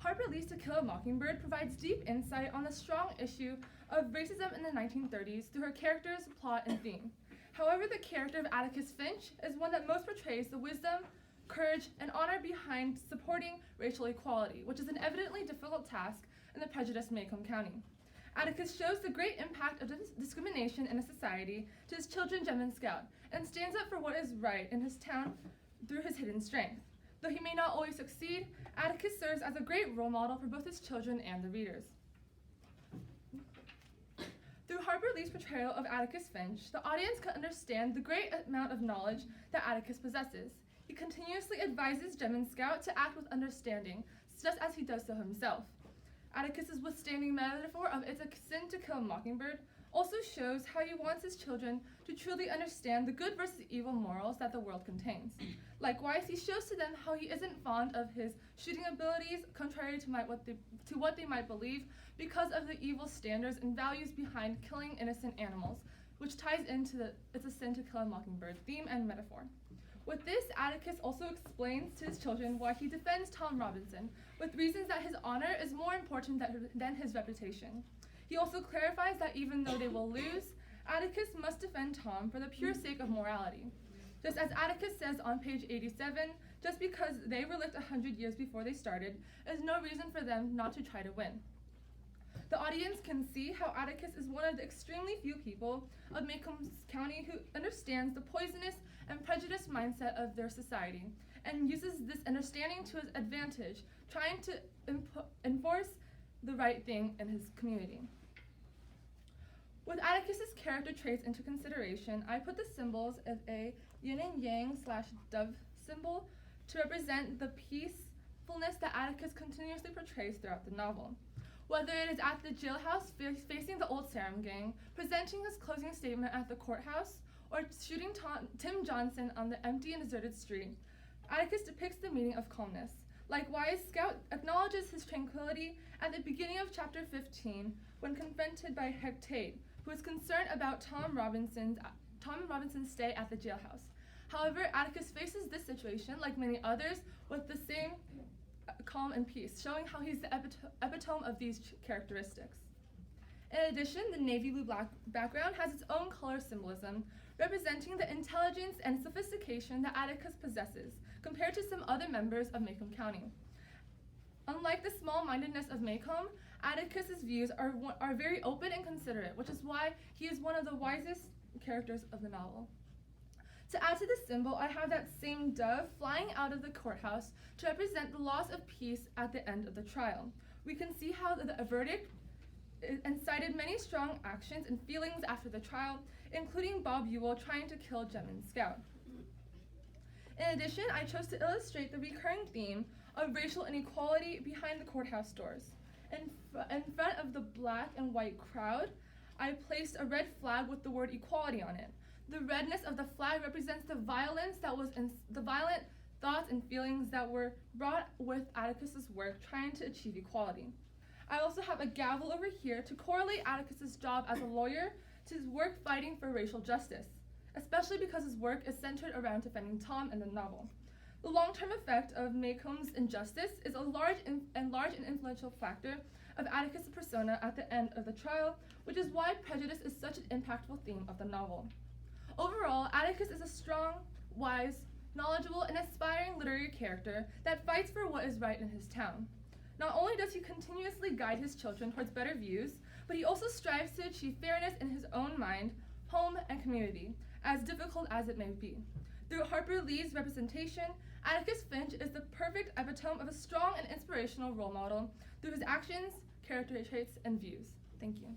Harper Lee's To Kill a Mockingbird provides deep insight on the strong issue of racism in the 1930s through her character's plot and theme. However, the character of Atticus Finch is one that most portrays the wisdom, courage, and honor behind supporting racial equality, which is an evidently difficult task in the prejudiced Macomb County. Atticus shows the great impact of discrimination in a society to his children, Gem and Scout, and stands up for what is right in his town through his hidden strength. Though he may not always succeed, Atticus serves as a great role model for both his children and the readers. Through Harper Lee's portrayal of Atticus Finch, the audience can understand the great amount of knowledge that Atticus possesses. He continuously advises Gem and Scout to act with understanding, just as he does so himself. Atticus's withstanding metaphor of "it's a sin to kill a mockingbird" also shows how he wants his children to truly understand the good versus evil morals that the world contains. Likewise, he shows to them how he isn't fond of his shooting abilities, contrary to what they might believe, because of the evil standards and values behind killing innocent animals, which ties into the "it's a sin to kill a mockingbird" theme and metaphor. With this, Atticus also explains to his children why he defends Tom Robinson, with reasons that his honor is more important than his reputation. He also clarifies that even though they will lose, Atticus must defend Tom for the pure sake of morality. Just as Atticus says on page 87, just because they were licked 100 years before they started is no reason for them not to try to win. The audience can see how Atticus is one of the extremely few people of Macomb County who understands the poisonous and prejudiced mindset of their society and uses this understanding to his advantage, trying to enforce the right thing in his community. With Atticus's character traits into consideration, I put the symbols of a yin and yang / dove symbol to represent the peacefulness that Atticus continuously portrays throughout the novel. Whether it is at the jailhouse facing the old Sarum gang, presenting his closing statement at the courthouse, or shooting Tim Johnson on the empty and deserted street, Atticus depicts the meaning of calmness. Likewise, Scout acknowledges his tranquility at the beginning of chapter 15 when confronted by Hecate, who is concerned about Tom Robinson's stay at the jailhouse. However, Atticus faces this situation, like many others, with the same calm and peace, showing how he's the epitome of these characteristics. In addition, the navy blue black background has its own color symbolism, representing the intelligence and sophistication that Atticus possesses, compared to some other members of Macomb County. Unlike the small-mindedness of Macomb, Atticus's views are very open and considerate, which is why he is one of the wisest characters of the novel. To add to the symbol, I have that same dove flying out of the courthouse to represent the loss of peace at the end of the trial. We can see how the verdict incited many strong actions and feelings after the trial, including Bob Ewell trying to kill Gem and Scout. In addition, I chose to illustrate the recurring theme of racial inequality behind the courthouse doors. In front of the black and white crowd, I placed a red flag with the word equality on it. The redness of the flag represents the violent thoughts and feelings that were brought with Atticus's work trying to achieve equality. I also have a gavel over here to correlate Atticus's job as a lawyer to his work fighting for racial justice, especially because his work is centered around defending Tom in the novel. The long-term effect of Macomb's injustice is a large and influential factor of Atticus' persona at the end of the trial, which is why prejudice is such an impactful theme of the novel. Overall, Atticus is a strong, wise, knowledgeable, and aspiring literary character that fights for what is right in his town. Not only does he continuously guide his children towards better views, but he also strives to achieve fairness in his own mind, home, and community, as difficult as it may be. Through Harper Lee's representation, Atticus Finch is the perfect epitome of a strong and inspirational role model through his actions, character traits, and views. Thank you.